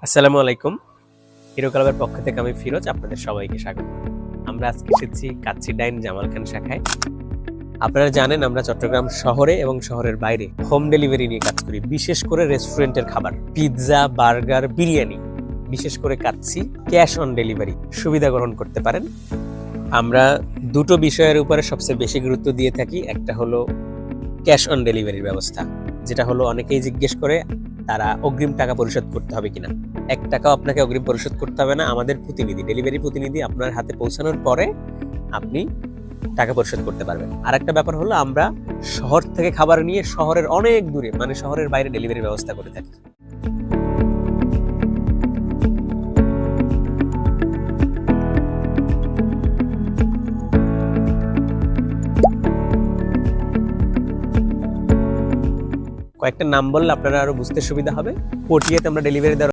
আসসালামু আলাইকুম। হিরো ক্লাবের পক্ষ থেকে আমি ফিরোজ, আপনাদের সবাইকে স্বাগত। আমরা আজকে এসেছি কাচ্চি ডাইন জামাল খান শাখায়। আপনারা জানেন আমরা চট্টগ্রাম শহরে এবং শহরের বাইরে হোম ডেলিভারি নিয়ে কাজ করি, বিশেষ করে রেস্টুরেন্টের খাবার, পিৎজা, বার্গার, বিরিয়ানি। বিশেষ করে কাচ্চি ক্যাশ অন ডেলিভারি সুবিধা গ্রহণ করতে পারেন। আমরা দুটো বিষয়ের উপরে সবচেয়ে বেশি গুরুত্ব দিয়ে থাকি। একটা হলো ক্যাশ অন ডেলিভারির ব্যবস্থা, যেটা হলো অনেকেই জিজ্ঞেস করে তারা অগ্রিম টাকা পরিশোধ করতে হবে কিনা। 1 টাকাও আপনাকে অগ্রিম পরিশোধ করতে হবে না। আমাদের প্রতিনিধি, ডেলিভারি প্রতিনিধি আপনার হাতে পৌঁছানোর পরে আপনি টাকা পরিশোধ করতে পারবেন। আর একটা ব্যাপার হলো আমরা শহর থেকে খাবার নিয়ে শহরের অনেক দূরে, মানে শহরের বাইরে ডেলিভারির ব্যবস্থা করে থাকি। কয়েকটা নাম বললে আপনারা আরো বুঝতে সুবিধা হবে। পটিয়াতে আমরা ডেলিভারি দেওয়ার